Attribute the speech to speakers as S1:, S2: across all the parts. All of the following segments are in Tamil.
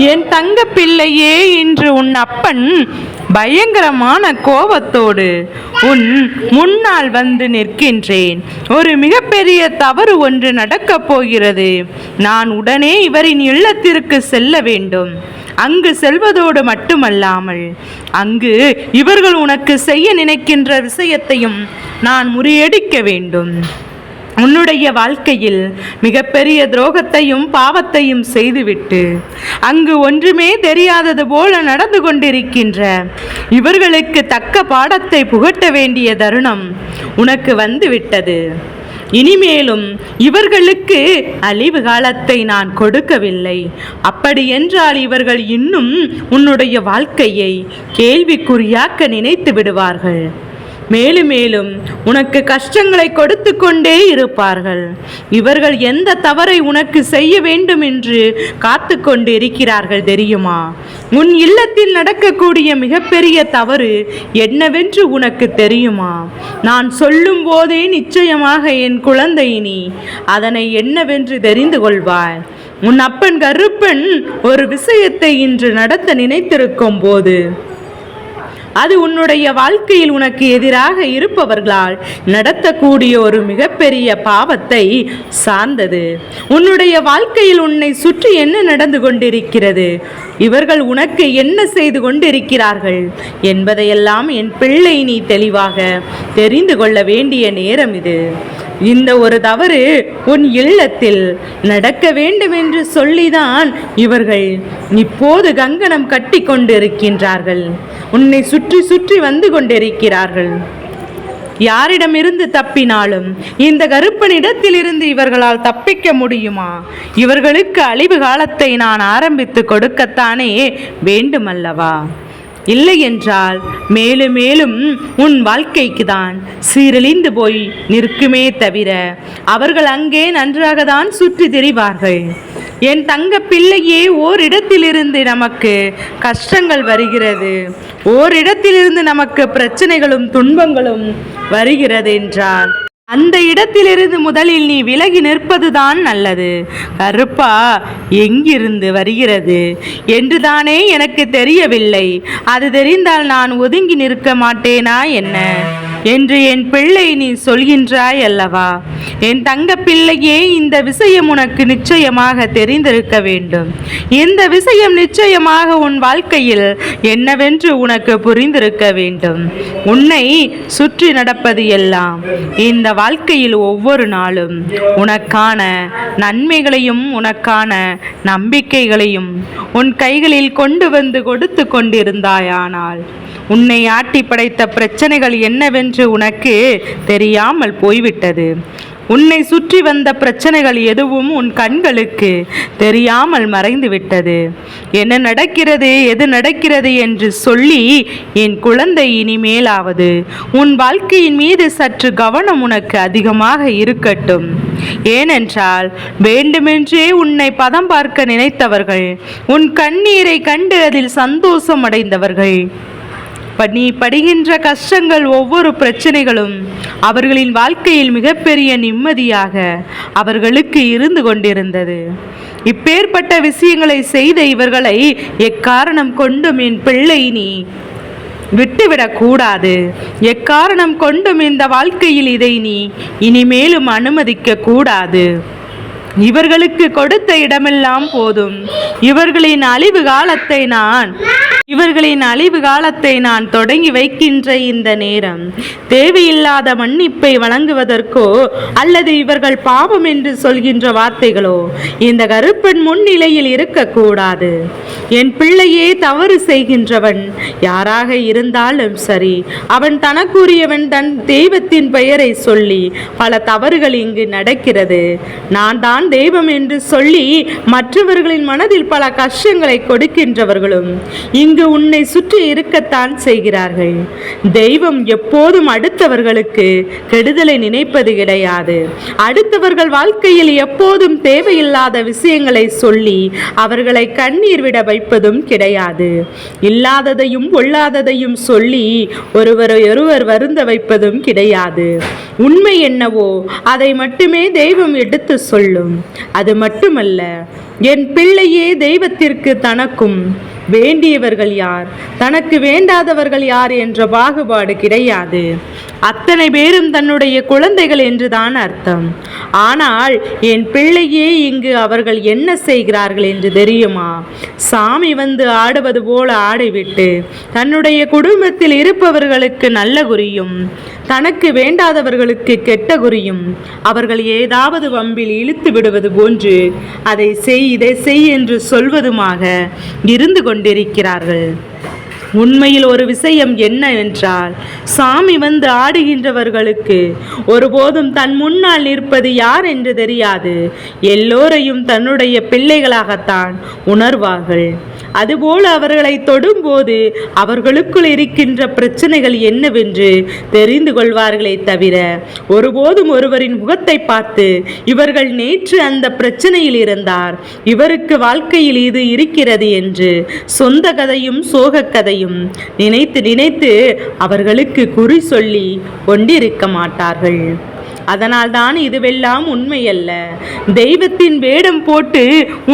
S1: என் தங்க பிள்ளையே, இன்று உன் அப்பன் பயங்கரமான கோபத்தோடு உன் முன்னால் வந்து நிற்கின்றேன். ஒரு மிகப்பெரிய தவறு ஒன்று நடக்கப் போகிறது. நான் உடனே இவரின் இல்லத்திற்கு செல்ல வேண்டும். அங்கு செல்வதோடு மட்டுமல்லாமல் அங்கு இவர்கள் உனக்கு செய்ய நினைக்கின்ற விஷயத்தையும் நான் முறியடிக்க வேண்டும். உன்னுடைய வாழ்க்கையில் மிகப்பெரிய துரோகத்தையும் பாவத்தையும் செய்துவிட்டு அங்கு ஒன்றுமே தெரியாதது போல நடந்து கொண்டிருக்கின்ற இவர்களுக்கு தக்க பாடத்தை புகட்ட வேண்டிய தருணம் உனக்கு வந்துவிட்டது. இனிமேலும் இவர்களுக்கு அழிவு காலத்தை நான் கொடுக்கவில்லை. அப்படி என்றால் இவர்கள் இன்னும் உன்னுடைய வாழ்க்கையை கேள்விக்குறியாக்க நினைத்து விடுவார்கள். மேலும் மேலும் உனக்கு கஷ்டங்களை கொடுத்து கொண்டே இருப்பார்கள். இவர்கள் எந்த தவறை உனக்கு செய்ய வேண்டும் என்று காத்து கொண்டு இருக்கிறார்கள் தெரியுமா? உன் இல்லத்தில் நடக்கக்கூடிய மிகப்பெரிய தவறு என்னவென்று உனக்கு தெரியுமா? நான் சொல்லும் போதே நிச்சயமாக என் குழந்தை நீ அதனை என்னவென்று தெரிந்து கொள்வாய். உன் அப்பன் கருப்பன் ஒரு விஷயத்தை இன்று நடத்த நினைத்திருக்கும் போது அது உன்னுடைய வாழ்க்கையில் உனக்கு எதிராக இருப்பவர்களால் நடத்தக்கூடிய ஒரு மிகப்பெரிய பாவத்தை சார்ந்தது. உன்னுடைய வாழ்க்கையில் உன்னை சுற்றி என்ன நடந்து கொண்டிருக்கிறது, இவர்கள் உனக்கு என்ன செய்து கொண்டிருக்கிறார்கள் என்பதையெல்லாம் என் பிள்ளை நீ தெளிவாக தெரிந்து கொள்ள வேண்டிய நேரம் இது. இந்த ஒரு தவறு உன் இல்லத்தில் நடக்க வேண்டும் என்று சொல்லிதான் இவர்கள் இப்போது கங்கணம் கட்டி கொண்டிருக்கின்றார்கள். உன்னை சுற்றி சுற்றி வந்து கொண்டிருக்கிறார்கள். யாரிடமிருந்து தப்பினாலும் இந்த கருப்பனிடத்திலிருந்து இவர்களால் தப்பிக்க முடியுமா? இவர்களுக்கு அழிவு காலத்தை நான் ஆரம்பித்து கொடுக்கத்தானே வேண்டுமல்லவா? இல்லை என்றால் மேலும் மேலும் உன் வாழ்க்கைக்கு தான் சீரழிந்து போய் நிற்குமே தவிர அவர்கள் அங்கே நன்றாக தான் சுற்றி திரிவார்கள். என் தங்க பிள்ளையே, ஓரிடத்திலிருந்து நமக்கு கஷ்டங்கள் வருகிறது, ஓரிடத்திலிருந்து நமக்கு பிரச்சனைகளும் துன்பங்களும் வருகிறது என்றால் அந்த இடத்திலிருந்து முதலில் நீ விலகி நிற்பதுதான் நல்லது. கருப்பா எங்கிருந்து வருகிறது என்றுதானே எனக்கு தெரியவில்லை. அது தெரிந்தால் நான் ஒதுங்கி நிற்க மாட்டேனா என்ன என்று என் பிள்ளை நீ சொல்கின்றாய் அல்லவா? என் தங்க பிள்ளையே, இந்த விஷயம் உனக்கு நிச்சயமாக தெரிந்திருக்க வேண்டும். இந்த விஷயம் நிச்சயமாக உன் வாழ்க்கையில் என்னவென்று உனக்கு புரிந்திருக்க வேண்டும். உன்னை சுற்றி நடப்பது எல்லாம் இந்த வாழ்க்கையில் ஒவ்வொரு நாளும் உனக்கான நன்மைகளையும் உனக்கான நம்பிக்கைகளையும் உன் கைகளில் கொண்டு வந்து கொடுத்து கொண்டிருந்தாயானால் உன்னை ஆட்டி படைத்த பிரச்சனைகள் என்னவென்று உனக்கு தெரியாமல் போய்விட்டது. உன்னை சுற்றி வந்த பிரச்சனைகள் எதுவும் உன் கண்களுக்கு தெரியாமல் மறைந்து விட்டது. என்ன நடக்கிறது, எது நடக்கிறது என்று சொல்லி என் குழந்தை, இனிமேலாவது உன் வாழ்க்கையின் மீது சற்று கவனம் உனக்கு அதிகமாக இருக்கட்டும். ஏனென்றால் வேண்டுமென்றே உன்னை பதம் பார்க்க நினைத்தவர்கள், உன் கண்ணீரை கண்டு அதில் சந்தோஷம் அடைந்தவர்கள், நீ படுகின்ற கஷ்டங்கள் ஒவ்வொரு பிரச்சனைகளும் அவர்களின் வாழ்க்கையில் மிகப்பெரிய நிம்மதியாக அவர்களுக்கு இருந்து கொண்டிருந்தது. இப்பேற்பட்ட விஷயங்களை செய்த இவர்களை எக்காரணம் கொண்டும் என் பிள்ளை நீ விட்டுவிடக்கூடாது. எக்காரணம் கொண்டும் இந்த வாழ்க்கையில் இதை நீ இனிமேலும் அனுமதிக்க கூடாது. இவர்களுக்கு கொடுத்த இடமெல்லாம் போதும். இவர்களின் அழிவு காலத்தை நான் தொடங்கி வைக்கின்ற இந்த நேரம் தேவையில்லாத மன்னிப்பை வழங்குவதற்கோ அல்லது இவர்கள் பாவம் என்று சொல்கின்ற வார்த்தைகளோ இந்த கருப்பன் முன்னிலையில் இருக்கக்கூடாது. என் பிள்ளையே, தவறு செய்கின்றவன் யாராக இருந்தாலும் சரி, அவன் தனக்குரியவன். தன் தெய்வத்தின் பெயரை சொல்லி பல தவறுகள் இங்கு நடக்கிறது. நான் தான் தெய்வம் என்று சொல்லி மற்றவர்களின் மனதில் பல கஷ்டங்களை கொடுக்கின்றவர்களும் இங்கு உன்னை சுற்றி இருக்கத்தான் செய்கிறார்கள். தெய்வம் எப்போதும் அடுத்தவர்களுக்கு கெடுதலை நினைப்பது கிடையாது. அடுத்தவர்கள் வாழ்க்கையில் எப்போதும் தேவையில்லாத விஷயங்களை சொல்லி அவர்களை கண்ணீர் விட வைப்பதும் கிடையாது. இல்லாததையும் பொல்லாததையும் சொல்லி ஒருவர் வருந்த வைப்பதும் கிடையாது. உண்மை என்னவோ அதை மட்டுமே தெய்வம் எடுத்து சொல்லும். அது மட்டுமல்ல, என் பிள்ளையே, தெய்வத்திற்கு தனக்கும் வேண்டியவர்கள் யார், தனக்கு வேண்டாதவர்கள் யார் என்ற பாகுபாடு கிடையாது. அத்தனை பேரும் தன்னுடைய குழந்தைகள் என்றுதான் அர்த்தம். ஆனால் என் பிள்ளையே, இங்கு அவர்கள் என்ன செய்கிறார்கள் என்று தெரியுமா? சாமி வந்து ஆடுவது போல ஆடிவிட்டு தன்னுடைய குடும்பத்தில் இருப்பவர்களுக்கு நல்ல குறியும் தனக்கு வேண்டாதவர்களுக்கு கெட்ட குறியும் அவர்கள் ஏதாவது வம்பில் இழுத்து விடுவது போன்று அதை செய் இதை செய் என்று சொல்வதுமாக இருந்து கொண்டிருக்கிறார்கள். உண்மையில் ஒரு விஷயம் என்னவென்றால், சாமி வந்து ஆடுகின்றவர்களுக்கு ஒருபோதும் தன் முன்னால் நிற்பது யார் என்று தெரியாது. எல்லோரையும் தன்னுடைய பிள்ளைகளாகத்தான் உணர்வார்கள். அதுபோல அவர்களை தொடும்போது அவர்களுக்குள் இருக்கின்ற பிரச்சனைகள் என்னவென்று தெரிந்து கொள்வார்களே தவிர ஒருபோதும் ஒருவரின் முகத்தை பார்த்து இவர்கள் நேற்று அந்த பிரச்சனையில் இருந்தார், இவருக்கு வாழ்க்கையில் இது இருக்கிறது என்று சொந்த கதையும் சோக கதையும் நினைத்து நினைத்து அவர்களுக்கு குறி சொல்லி கொண்டிருக்க மாட்டார்கள். அதனால்தான் இதுவெல்லாம் உண்மையல்ல. தெய்வத்தின் வேடம் போட்டு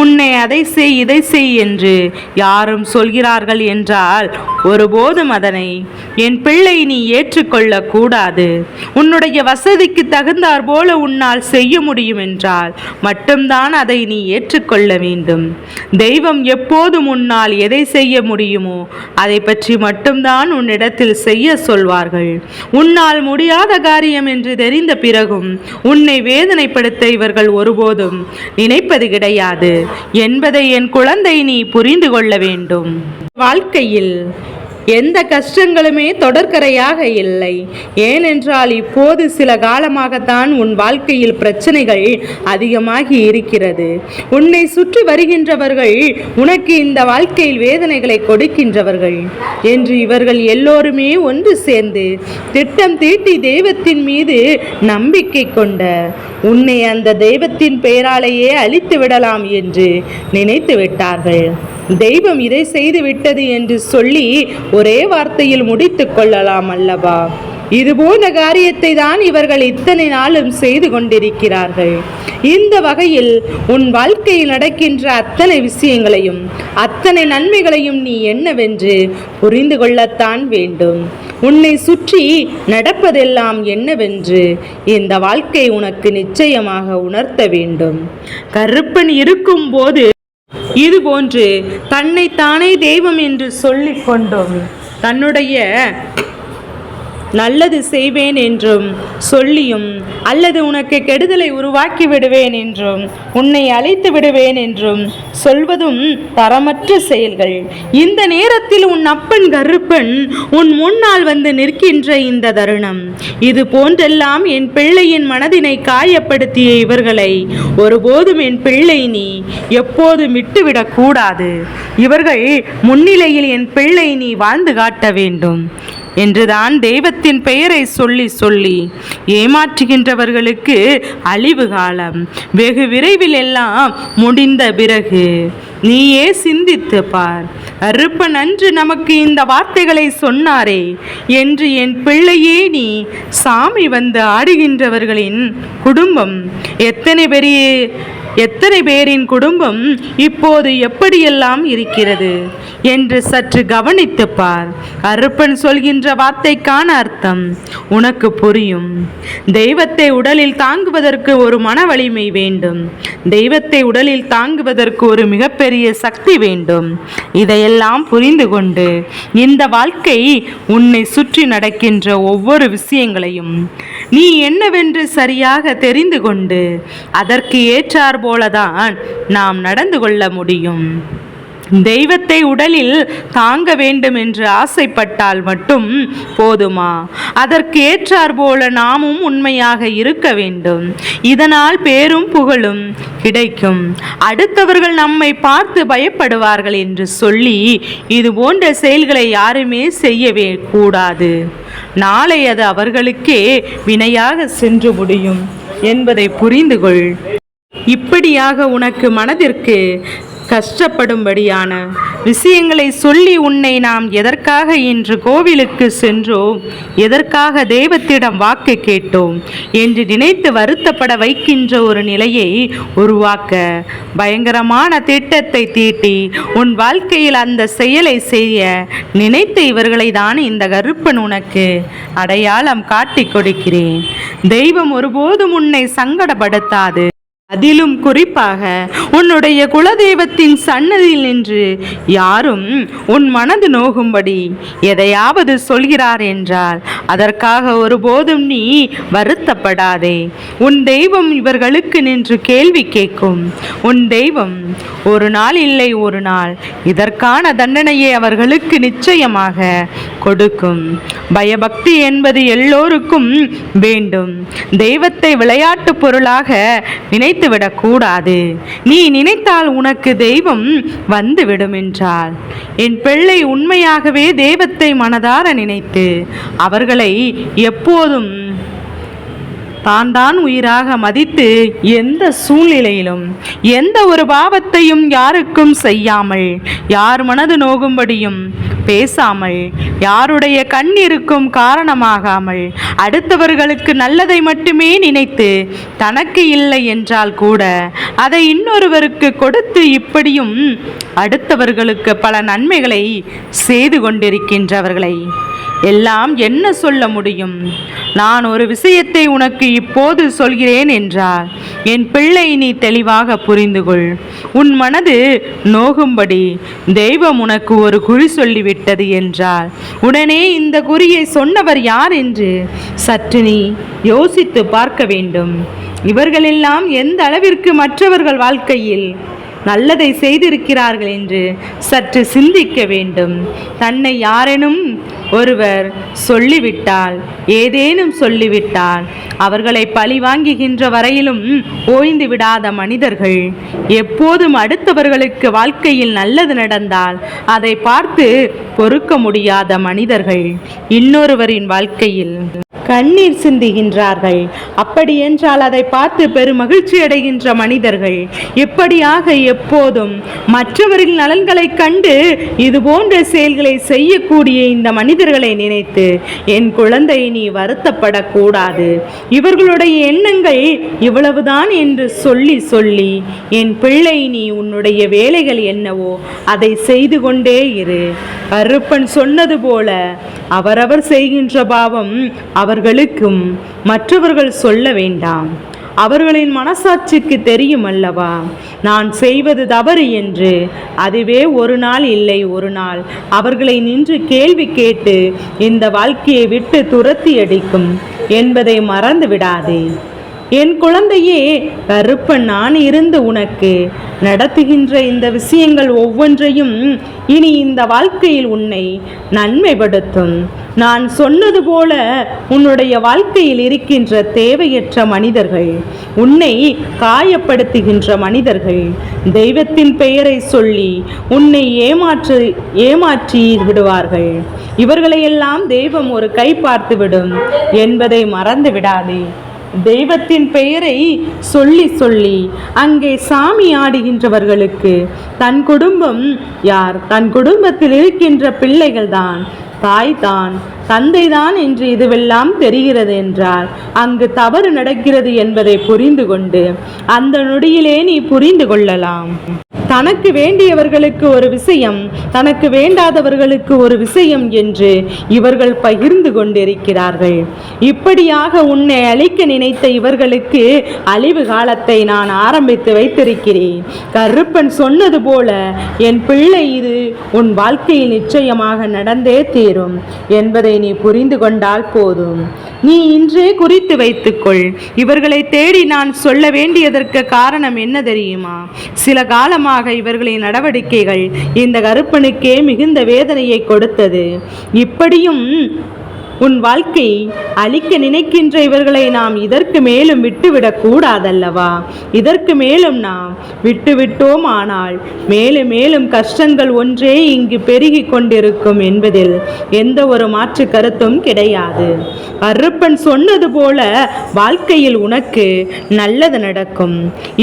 S1: உன்னை அதை செய் இதை செய் என்று யாரும் சொல்கிறார்கள் என்றால் ஒருபோதும் அதனை என் பிள்ளை நீ ஏற்றுக்கொள்ள கூடாது. உன்னுடைய வசதிக்கு தகுந்தாற் போல உன்னால் செய்ய முடியும் என்றால் மட்டும்தான் அதை நீ ஏற்றுக்கொள்ள வேண்டும். தெய்வம் எப்போதும் உன்னால் எதை செய்ய முடியுமோ அதை பற்றி மட்டும்தான் உன்னிடத்தில் செய்ய சொல்வார்கள். உன்னால் முடியாத காரியம் என்று தெரிந்த பிறகு உன்னை வேதனைப்படுத்த இவர்கள் ஒருபோதும் நினைப்பது கிடையாது என்பதை என் குழந்தை நீ புரிந்து கொள்ள வேண்டும். வாழ்க்கையில் எந்த கஷ்டங்களுமே தொடர்கரையாக இல்லை. ஏனென்றால் இப்போது சில காலமாகத்தான் உன் வாழ்க்கையில் பிரச்சனைகள் அதிகமாகி இருக்கிறது. உன்னை சுற்றி வருகின்றவர்கள் உனக்கு இந்த வாழ்க்கையில் வேதனைகளை கொடுக்கின்றவர்கள் என்று இவர்கள் எல்லோருமே ஒன்று சேர்ந்து திட்டம் தீட்டி தெய்வத்தின் மீது நம்பிக்கை கொண்ட உன்னை அந்த தெய்வத்தின் பெயராலேயே அழித்து விடலாம் என்று நினைத்து விட்டார்கள். தெய்வம் இதை செய்து விட்டது என்று சொல்லி ஒரே வார்த்தையில் முடித்து கொள்ளலாம் அல்லவா? இதுபோன்ற காரியத்தை தான் இவர்கள் இத்தனை நாளும் செய்து கொண்டிருக்கிறார்கள். இந்த வகையில் உன் வாழ்க்கையில் நடக்கின்ற அத்தனை விஷயங்களையும் அத்தனை நன்மைகளையும் நீ என்னவென்று புரிந்து கொள்ளத்தான் வேண்டும். உன்னை சுற்றி நடப்பதெல்லாம் என்னவென்று இந்த வாழ்க்கை உனக்கு நிச்சயமாக உணர்த்த வேண்டும். கருப்பன் இருக்கும் போது இதுபோன்று தன்னைத்தானே தெய்வம் என்று சொல்லிக் கொண்டும் தன்னுடைய நல்லது செய்வேன் என்றும் சொல்லியும் அல்லது உனக்கு கெடுதலை உருவாக்கி விடுவேன் என்றும் உன்னை அழைத்து விடுவேன் என்றும் சொல்வதும் தரமற்ற செயல்கள். இந்த நேரத்தில் உன் அப்பன் கருப்பன் உன் முன்னால் வந்து நிற்கின்ற இந்த தருணம், இது போன்றெல்லாம் என் பிள்ளையின் மனதினை காயப்படுத்திய இவர்களை ஒருபோதும் என் பிள்ளை நீ எப்போதும் விட்டுவிடக் கூடாது. இவர்கள் முன்னிலையில் என் பிள்ளை நீ வாழ்ந்து காட்ட வேண்டும் என்றுதான் தெய்வத்தின் பெயரை சொல்லி சொல்லி ஏமாற்றுகின்றவர்களுக்கு அழிவு காலம் வெகு விரைவில் எல்லாம் முடிந்த பிறகு நீயே சிந்தித்து பார். கருப்பன் அன்று நமக்கு இந்த வார்த்தைகளை சொன்னாரே என்று என் பிள்ளையே, நீ சாமி வந்து ஆடுகின்றவர்களின் குடும்பம் எத்தனை பேரின் குடும்பம் இப்போது எப்படியெல்லாம் இருக்கிறது என்று சற்று கவனித்து பார். கருப்பன் சொல்கின்ற வார்த்தைக்கான அர்த்தம் உனக்கு புரியும். தெய்வத்தை உடலில் தாங்குவதற்கு ஒரு மன வலிமை வேண்டும். தெய்வத்தை உடலில் தாங்குவதற்கு ஒரு மிகப்பெரிய சக்தி வேண்டும். இதையெல்லாம் புரிந்து கொண்டு இந்த வாழ்க்கை உன்னை சுற்றி நடக்கின்ற ஒவ்வொரு விஷயங்களையும் நீ என்னவென்று சரியாக தெரிந்து கொண்டு அதற்கு ஏற்றார் போலதான் நாம் நடந்து கொள்ள முடியும். தெய்வத்தை உடலில் தாங்க வேண்டும் என்று ஆசைப்பட்டால் மட்டும் போதுமா? அதற்கு ஏற்றார் போல நாமும் உண்மையாக இருக்க வேண்டும். இதனால் பேரும் புகழும் கிடைக்கும். அடுத்தவர்கள் நம்மை பார்த்து பயப்படுவார்கள் என்று சொல்லி இது போன்ற செயல்களை யாருமே செய்யவே கூடாது. நாளை அது அவர்களுக்கே வினையாக சென்று முடியும் என்பதை புரிந்து கொள். இப்படியாக உனக்கு மனதிற்கு கஷ்டப்படும்படியான விஷயங்களை சொல்லி உன்னை நாம் எதற்காக இன்று கோவிலுக்கு சென்றோம், எதற்காக தெய்வத்திடம் வாக்கு கேட்டோம் என்று நினைத்து வருத்தப்பட வைக்கின்ற ஒரு நிலையை உருவாக்க பயங்கரமான திட்டத்தை தீட்டி உன் வாழ்க்கையில் அந்த செயலை செய்ய நினைத்த இவர்களை தான் இந்த கருப்பன் உனக்கு அடையாளம் காட்டிக் கொடுக்கிறேன். தெய்வம் ஒருபோதும் உன்னை சங்கடப்படுத்தாது. அதிலும் குறிப்பாக உன்னுடைய குலதெய்வத்தின் சன்னதியில் நின்று யாரும் உன் மனது நோகும்படி எதையாவது சொல்கிறார் என்றால் அதற்காக ஒருபோதும் நீ வருத்தப்படாதே. உன் தெய்வம் இவர்களுக்கு நின்று கேள்வி கேட்கும். உன் தெய்வம் ஒரு நாள் இல்லை ஒரு நாள் இதற்கான தண்டனையை அவர்களுக்கு நிச்சயமாக கொடுக்கும். பயபக்தி என்பது எல்லோருக்கும் வேண்டும். தெய்வத்தை விளையாட்டு பொருளாக விடக்கூடாது. நீ நினைத்தால் உனக்கு தெய்வம் வந்துவிடும் என்றால் என் பிள்ளை உண்மையாகவே தெய்வத்தை மனதார நினைத்து அவர்களை எப்போதும் தான் உயிராக மதித்து எந்த சூழ்நிலையிலும் எந்த ஒரு பாவத்தையும் யாருக்கும் செய்யாமல், யார் மனது நோகும்படியும் பேசாமல், யாருடைய கண்ணீருக்கும் காரணமாகாமல், அடுத்தவர்களுக்கு நல்லதை மட்டுமே நினைத்து தனக்கு இல்லை என்றால் கூட அதை இன்னொருவருக்கு கொடுத்து இப்படியும் அடுத்தவர்களுக்கு பல நன்மைகளை செய்து கொண்டிருக்கின்றவர்களை எல்லாம் என்ன சொல்ல முடியும்? நான் ஒரு விஷயத்தை உனக்கு இப்போது சொல்கிறேன் என்றால் என் பிள்ளை நீ தெளிவாக புரிந்து கொள். உன் மனது நோகும்படி தெய்வம் உனக்கு ஒரு குறி சொல்லிவிட்டது என்றால் உடனே இந்த குறியை சொன்னவர் யார் என்று சற்று நீ யோசித்து பார்க்க வேண்டும். இவர்களெல்லாம் எந்த அளவிற்கு மற்றவர்கள் வாழ்க்கையில் நல்லதை செய்திருக்கிறார்கள் என்று சற்று சிந்திக்க வேண்டும். தன்னை யாரேனும் ஒருவர் சொல்லிவிட்டால், ஏதேனும் சொல்லிவிட்டால் அவர்களை பழி வாங்குகின்ற வரையிலும் ஓய்ந்து விடாத மனிதர்கள், எப்போதும் அடுத்தவர்களுக்கு வாழ்க்கையில் நல்லது நடந்தால் அதை பார்த்து பொறுக்க முடியாத மனிதர்கள், இன்னொருவரின் வாழ்க்கையில் கண்ணீர் சிந்துகின்றார்கள். அப்படி என்றால் அதை பார்த்து பெருமகிழ்ச்சி அடைகின்ற மனிதர்கள், இப்படியாக எப்போதும் மற்றவர்களின் நலன்களை கண்டு இது போன்ற செயல்களை செய்யக்கூடிய இந்த மனிதர்களை நினைத்து என் குழந்தை நீ வருத்தப்படக்கூடாது. இவர்களுடைய எண்ணங்கள் இவ்வளவுதான் என்று சொல்லி சொல்லி என் பிள்ளை நீ உன்னுடைய வேலைகள் என்னவோ அதை செய்து கொண்டே இரு. கருப்பன் சொன்னது போல அவரவர் செய்கின்ற பாவம் அவர்களுக்கும் மற்றவர்கள் சொல்ல வேண்டாம். அவர்களின் மனசாட்சிக்கு தெரியும் அல்லவா நான் செய்வது தவறு என்று. அதுவே ஒரு நாள் இல்லை ஒரு நாள் அவர்களை நின்று கேள்வி கேட்டு இந்த வாழ்க்கையை விட்டு துரத்தி அடிக்கும் என்பதை மறந்து விடாதே. என் குழந்தையே, கருப்பன் நான் இருந்து உனக்கு நடத்துகின்ற இந்த விஷயங்கள் ஒவ்வொன்றையும் இனி இந்த வாழ்க்கையில் உன்னை நன்மைப்படுத்தும். நான் சொன்னது போல உன்னுடைய வாழ்க்கையில் இருக்கின்ற தேவையற்ற மனிதர்கள், உன்னை காயப்படுத்துகின்ற மனிதர்கள், தெய்வத்தின் பெயரை சொல்லி உன்னை ஏமாற்றி விடுவார்கள். இவர்களையெல்லாம் தெய்வம் ஒரு கை பார்த்துவிடும் என்பதை மறந்து விடாதே. தெய்வத்தின் பெயரை சொல்லி சொல்லி அங்கே சாமி ஆடுகின்றவர்களுக்கு தன் குடும்பம் யார், தன் குடும்பத்தில் இருக்கின்ற பிள்ளைகள் தான், தாய் தான், தந்தை தான் என்று இதுவெல்லாம் தெரிகிறது என்றால் அங்கு தவறு நடக்கிறது என்பதை புரிந்து கொண்டு அந்த நொடியிலே நீ புரிந்து கொள்ளலாம். தனக்கு வேண்டியவர்களுக்கு ஒரு விஷயம், தனக்கு வேண்டாதவர்களுக்கு ஒரு விஷயம் என்று இவர்கள் பகிர்ந்து கொண்டிருக்கிறார்கள். இப்படியாக உன்னை அழிக்க நினைத்த இவர்களுக்கு அழிவு காலத்தை நான் ஆரம்பித்து வைத்திருக்கிறேன். கருப்பன் சொன்னது போல என் பிள்ளை இது உன் வாழ்க்கையில் நிச்சயமாக நடந்தே தீரும் என்பதை நீ புரிந்து கொண்டால் போதும். நீ இன்றே குறித்து வைத்துக்கொள். இவர்களை தேடி நான் சொல்ல வேண்டியதற்கு காரணம் என்ன தெரியுமா? சில காலமாக இவர்களின் நடவடிக்கைகள் இந்த கருப்பனுக்கே மிகுந்த வேதனையை கொடுத்தது. இப்படியும் உன் வாழ்க்கை அழிக்க நினைக்கிற இருக்கின்ற இவர்களை நாம் இதற்கு மேலும் விட்டுவிடக் கூடாதல்லவா? இதற்கு மேலும் நாம் விட்டுவிட்டோம் ஆனால் மேலும் மேலும் கஷ்டங்கள் ஒன்றே இங்கு பெருகி கொண்டிருக்கும் என்பதில் எந்த ஒரு மாற்று கருத்தும் கிடையாது. அருப்பன் சொன்னது போல வாழ்க்கையில் உனக்கு நல்லது நடக்கும்.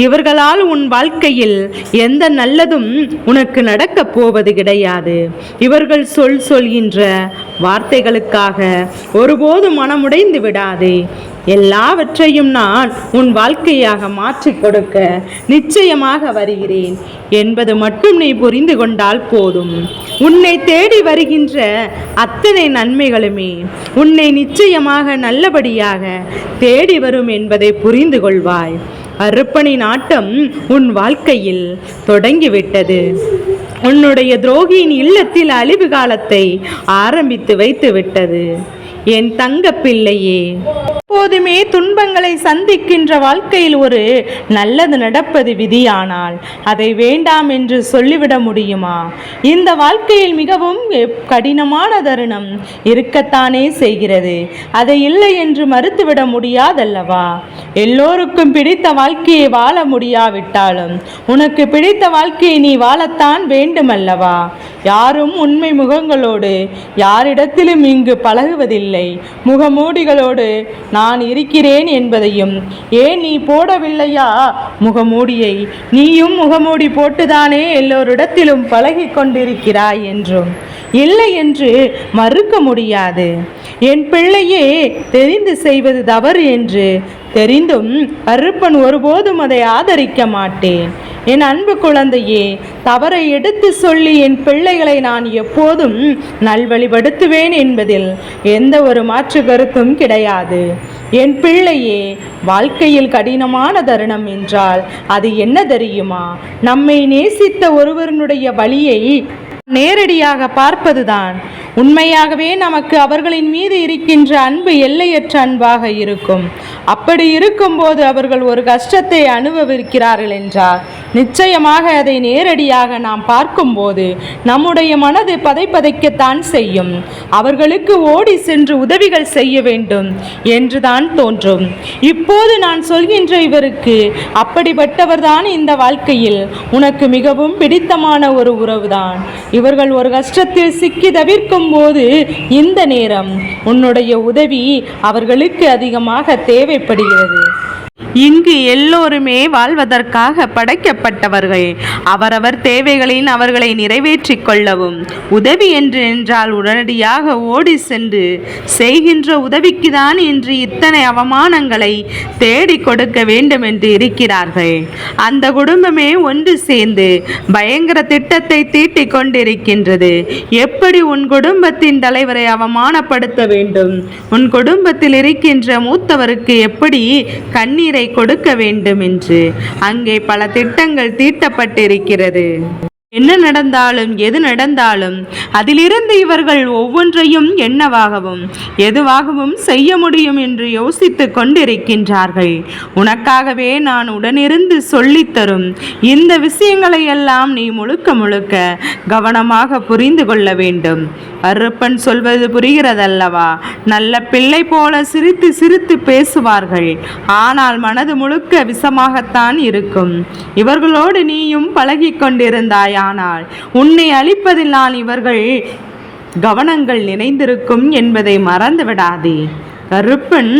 S1: இவர்களால் உன் வாழ்க்கையில் எந்த நல்லதும் உனக்கு நடக்கப் போவது கிடையாது. இவர்கள் சொல்கின்ற வார்த்தைகளுக்காக ஒருபோதும் மனமுடைந்து விடாதே. எல்லாவற்றையும் நான் உன் வாழ்க்கையாக மாற்றிக் கொடுக்க நிச்சயமாக வருகிறேன் என்பது மட்டும் நீ புரிந்து கொண்டால் போதும். உன்னை தேடி வருகின்ற அத்தனை நன்மைகளுமே உன்னை நிச்சயமாக நல்லபடியாக தேடி வரும் என்பதை புரிந்து கொள்வாய். அருப்பனின் ஆட்டம் உன் வாழ்க்கையில் தொடங்கிவிட்டது. உன்னுடைய துரோகியின் இல்லத்தில் அழிவு காலத்தை ஆரம்பித்து வைத்து விட்டது. என் தங்க பிள்ளையே, எப்போதுமே துன்பங்களை சந்திக்கின்ற வாழ்க்கையில் ஒரு நல்லது நடப்பது விதியானால் அதை வேண்டாம் என்று சொல்லிவிட முடியுமா? இந்த வாழ்க்கையில் மிகவும் கடினமான தருணம் இருக்கத்தானே செய்கிறது. அதை இல்லை என்று மறுத்துவிட முடியாதல்லவா? எல்லோருக்கும் பிடித்த வாழ்க்கையை வாழ முடியாவிட்டாலும் உனக்கு பிடித்த வாழ்க்கையை நீ வாழத்தான் வேண்டுமல்லவா? யாரும் உண்மை முகங்களோடு யாரிடத்திலும் இங்கு பழகுவதில்லை. முகமூடிகளோடு நான் இருக்கிறேன் என்பதையும் ஏன் நீ போடவில்லையா முகமூடியை? நீயும் முகமூடி போட்டுதானே எல்லோரிடத்திலும் பழகி கொண்டிருக்கிறாய் என்றும் இல்லை என்று மறுக்க முடியாது. என் பிள்ளையே, தெரிந்து செய்வது தவறு என்று தெரிந்தும் அருப்பன் ஒருபோதும் அதை ஆதரிக்க மாட்டேன். என் அன்பு குழந்தையே, தவறை எடுத்து சொல்லி என் பிள்ளைகளை நான் எப்போதும் நல்வழிப்படுத்துவேன் என்பதில் எந்த ஒரு மாற்று கருத்தும் கிடையாது. என் பிள்ளையே, வாழ்க்கையில் கடினமான தருணம் என்றால் அது என்ன தெரியுமா? நம்மை நேசித்த ஒருவருடைய வழியை நேரடியாக பார்ப்பதுதான். உண்மையாகவே நமக்கு அவர்களின் மீது இருக்கின்ற அன்பு எல்லையற்ற அன்பாக இருக்கும். அப்படி இருக்கும்போது அவர்கள் ஒரு கஷ்டத்தை அனுபவிக்கிறார்கள் என்றால் நிச்சயமாக அதை நேரடியாக நாம் பார்க்கும்போது நம்முடைய மனது பதைப்பதைக்கத்தான் செய்யும். அவர்களுக்கு ஓடி சென்று உதவிகள் செய்ய வேண்டும் என்றுதான் தோன்றும். இப்போது நான் சொல்கின்ற இவருக்கு அப்படிப்பட்டவர்தான் இந்த வாழ்க்கையில் உனக்கு மிகவும் பிடித்தமான ஒரு உறவுதான். இவர்கள் ஒரு கஷ்டத்தில் சிக்கி தவிர்க்கும் போது இந்த நேரம் உன்னுடைய உதவி அவர்களுக்கு அதிகமாக தேவைப்படுகிறது. இங்கு எல்லோருமே வாழ்வதற்காக படைக்கப்பட்டவர்கள். அவரவர் தேவைகளின் அவர்களை நிறைவேற்றிக் கொள்ளவும் உதவி என்று என்றால் உடனடியாக ஓடி சென்று செய்கின்ற உதவிக்குதான் இன்று இத்தனை அவமானங்களை தேடி கொடுக்க வேண்டும் என்று இருக்கிறார்கள். அந்த குடும்பமே ஒன்று சேர்ந்து பயங்கர திட்டத்தை தீட்டிக் கொண்டிருக்கின்றது. எப்படி உன் குடும்பத்தின் தலைவரை அவமானப்படுத்த வேண்டும், உன் குடும்பத்தில் இருக்கின்ற மூத்தவருக்கு எப்படி கண்ணீரை கொடுக்க வேண்டும் என்று அங்கே பல திட்டங்கள் தீட்டப்பட்டிருக்கிறது. என்ன நடந்தாலும் எது நடந்தாலும் அதிலிருந்து இவர்கள் ஒவ்வொன்றையும் என்னவாகவும் எதுவாகவும் செய்ய முடியும் என்று யோசித்து கொண்டிருக்கின்றார்கள். உனக்காகவே நான் உடனிருந்து சொல்லித்தரும் இந்த விஷயங்களை எல்லாம் நீ முழுக்க முழுக்க கவனமாக புரிந்து கொள்ள வேண்டும். அருப்பன் சொல்வது புரிகிறதல்லவா? நல்ல பிள்ளை போல சிரித்து சிரித்து பேசுவார்கள், ஆனால் மனது முழுக்க விஷமாகத்தான் இருக்கும். இவர்களோடு நீயும் பழகி கொண்டிருந்தாயா? ஆனால் உன்னை அழிப்பதில் நான் இவர்கள் கவனங்கள் நிறைந்திருக்கும் என்பதை மறந்து விடாதே. கருப்பன்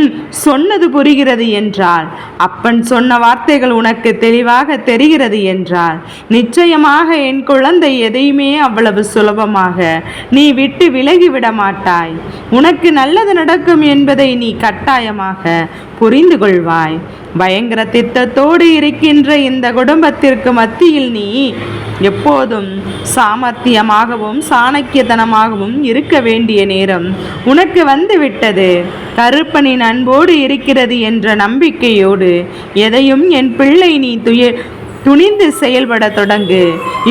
S1: சொன்னது புரிகிறது என்றால், அப்பன் சொன்ன வார்த்தைகள் உனக்கு தெளிவாக தெரிகிறது என்றால் நிச்சயமாக என் குழந்தை எதையுமே அவ்வளவு சுலபமாக நீ விட்டு விலகிவிட மாட்டாய். உனக்கு நல்லது நடக்கும் என்பதை நீ கட்டாயமாக புரிந்து கொள்வாய். பயங்கர திட்டத்தோடு இருக்கின்ற இந்த குடும்பத்திற்கு மத்தியில் நீ எப்போதும் சாமர்த்தியமாகவும் சாணக்கியத்தனமாகவும் இருக்க வேண்டிய நேரம் உனக்கு வந்துவிட்டது. கருப்பனின் அன்போடு இருக்கிறது என்ற நம்பிக்கையோடு எதையும் என் பிள்ளை நீ துணிந்து செயல்பட தொடங்கு.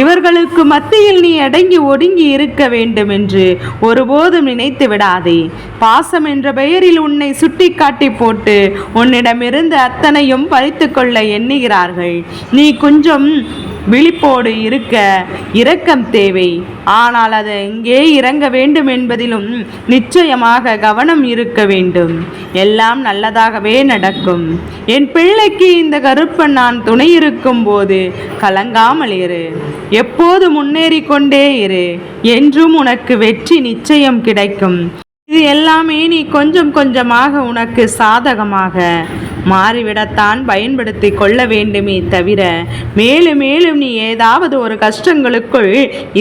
S1: இவர்களுக்கு மத்தியில் நீ அடங்கி ஒடுங்கி இருக்க வேண்டும் என்று ஒருபோதும் நினைத்து விடாதே. பாசம் என்ற பெயரில் உன்னை சுட்டி காட்டி போட்டு உன்னிடமிருந்து அத்தனையும் பறித்து கொள்ள எண்ணுகிறார்கள். நீ கொஞ்சம் விழிப்போடு இருக்க இரக்கம் தேவை. ஆனால் அது எங்கே இறங்க வேண்டும் என்பதிலும் நிச்சயமாக கவனம் இருக்க வேண்டும். எல்லாம் நல்லதாகவே நடக்கும். என் பிள்ளைக்கு இந்த கருப்பன் நான் துணை இருக்கும் போது கலங்காமல் இரு. எப்போது முன்னேறி கொண்டே இரு. என்றும் உனக்கு வெற்றி நிச்சயம் கிடைக்கும். இது எல்லாமே நீ கொஞ்சம் கொஞ்சமாக உனக்கு சாதகமாக மாறிவிடத்தான் பயன்படுத்தி கொள்ள வேண்டுமே தவிர மேலும் மேலும் நீ ஏதாவது ஒரு கஷ்டங்களுக்குள்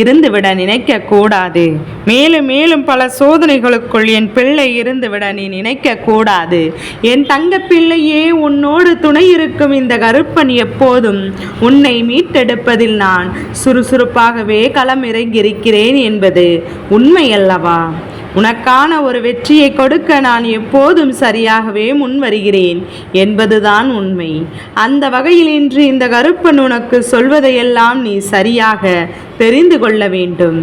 S1: இருந்துவிட நினைக்க கூடாது. மேலும் மேலும் பல சோதனைகளுக்குள் என் பிள்ளை இருந்துவிட நீ நினைக்க கூடாது. என் தங்க பிள்ளையே, உன்னோடு துணை இருக்கும் இந்த கருப்பன் எப்போதும் உன்னை மீட்டெடுப்பதில் நான் சுறுசுறுப்பாகவே களம் இறங்கியிருக்கிறேன் என்பது உண்மையல்லவா? உனக்கான ஒரு வெற்றியை கொடுக்க நான் எப்போதும் சரியாகவே முன் வருகிறேன் என்பதுதான் உண்மை. அந்த வகையில் இன்று இந்த கருப்பன் உனக்கு சொல்வதையெல்லாம் நீ சரியாக தெரிந்து கொள்ள வேண்டும்.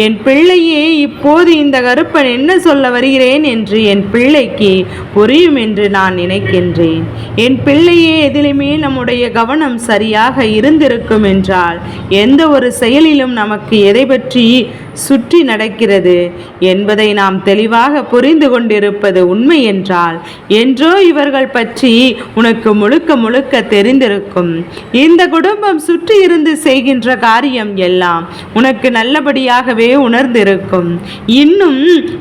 S1: என் பிள்ளையே, இப்போது இந்த கருப்பன் என்ன சொல்ல வருகிறேன் என்று என் பிள்ளைக்கு புரியும் என்று நான் நினைக்கின்றேன். என் பிள்ளையே, எதிலுமே நம்முடைய கவனம் சரியாக இருந்திருக்கும் என்றால் எந்த ஒரு செயலிலும் நமக்கு எதை பற்றி சுற்றி நடக்கிறது என்பதை நாம் தெளிவாக புரிந்து கொண்டிருப்பது உண்மை என்றால் என்றோ இவர்கள் பற்றி உனக்கு முழுக்க முழுக்க தெரிந்திருக்கும். இந்த குடும்பம் சுற்றி இருந்து செய்கின்ற காரியம் எல்லாம் உனக்கு நல்லபடியாகவே உணர்ந்திருக்கும். இன்னும்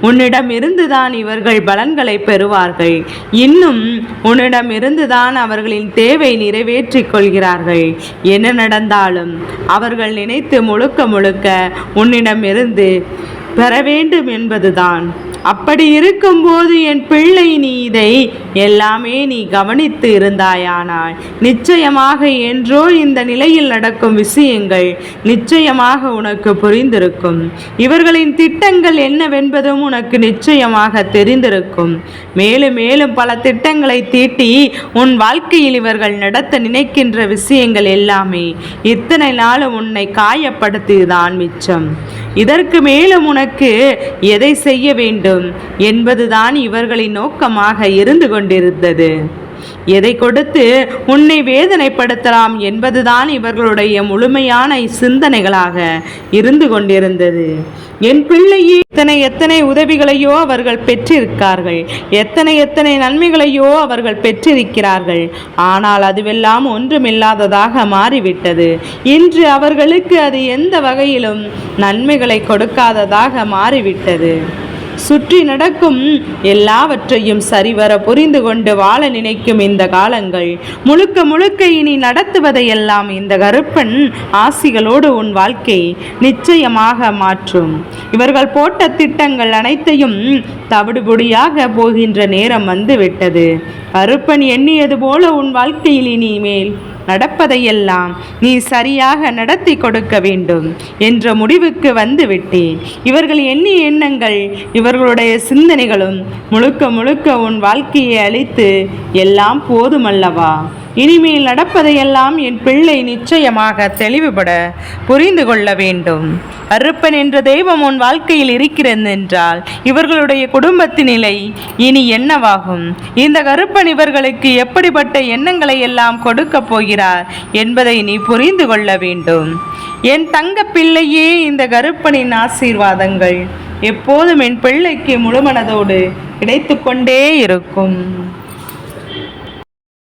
S1: உன்னிடம் இருந்துதான் இவர்கள் பலன்களை பெறுவார்கள். இன்னும் உன்னிடம் இருந்துதான் அவர்களின் தேவை நிறைவேற்றிக் கொள்கிறார்கள். என்ன நடந்தாலும் அவர்கள் நினைத்து முழுக்க முழுக்க உன்னிடம் இருந்து பெற வேண்டும் என்பதுதான். அப்படி இருக்கும்போது என் பிள்ளை, நீ இதை எல்லாமே நீ கவனித்து இருந்தாயானால் நிச்சயமாக என்றோ இந்த நிலையில் நடக்கும் விஷயங்கள் நிச்சயமாக உனக்கு புரிந்திருக்கும். இவர்களின் திட்டங்கள் என்னவென்பதும் உனக்கு நிச்சயமாக தெரிந்திருக்கும். மேலும் மேலும் பல திட்டங்களை தீட்டி உன் வாழ்க்கையில் இவர்கள் நடத்த நினைக்கின்ற விஷயங்கள் எல்லாமே இத்தனை நாளும் உன்னை காயப்படுத்திதான் மிச்சம். இதற்கு மேலும் உனக்கு எதை செய்ய வேண்டும் என்பதுதான் இவர்களின் நோக்கமாக இருந்து கொண்டிருந்தது. எதை கொடுத்து உன்னை வேதனைப்படுத்தலாம் என்பதுதான் இவர்களுடைய முழுமையான சிந்தனைகளாக இருந்து கொண்டிருந்தது. என் பிள்ளையே, எத்தனை உதவிகளையோ அவர்கள் பெற்றிருக்கார்கள், எத்தனை நன்மைகளையோ அவர்கள் பெற்றிருக்கிறார்கள். ஆனால் அதுவெல்லாம் ஒன்றுமில்லாததாக மாறிவிட்டது. இன்று அவர்களுக்கு அது எந்த வகையிலும் நன்மைகளை கொடுக்காததாக மாறிவிட்டது. சுற்றி நடக்கும் எல்லாவற்றையும் சரிவர புரிந்து கொண்டு வாழ நினைக்கும் இந்த காலங்கள் முழுக்க முழுக்க இனி நடத்துவதையெல்லாம் இந்த கருப்பன் ஆசிகளோடு உன் வாழ்க்கை நிச்சயமாக மாற்றும். இவர்கள் போட்ட திட்டங்கள் அனைத்தையும் தவிடுபொடியாக போகின்ற நேரம் வந்துவிட்டது. கருப்பன் எண்ணியது போல உன் வாழ்க்கையில் இனிமேல் நடப்பதையெல்லாம் நீ சரியாக நடத்தி கொடுக்க வேண்டும் என்ற முடிவுக்கு வந்து விட்டேன். இவர்கள் எண்ணிய எண்ணங்கள், இவர்களுடைய சிந்தனைகளும் முழுக்க முழுக்க உன் வாழ்க்கையை அழித்து எல்லாம் போதுமல்லவா? இனிமேல் நடப்பதையெல்லாம் என் பிள்ளை நிச்சயமாக தெளிவுபட புரிந்து கொள்ள வேண்டும். கருப்பன் என்ற தெய்வம் உன் வாழ்க்கையில் இருக்கிறது என்றால் இவர்களுடைய குடும்பத்தின் நிலை இனி என்னவாகும்? இந்த கருப்பன் இவர்களுக்கு எப்படிப்பட்ட எண்ணங்களை எல்லாம் கொடுக்க போகிறார் என்பதை நீ புரிந்து கொள்ள வேண்டும். என் தங்க பிள்ளையே, இந்த கருப்பனின் ஆசீர்வாதங்கள் எப்போதும் என் பிள்ளைக்கு முழுமனதோடு கிடைத்து கொண்டே இருக்கும்.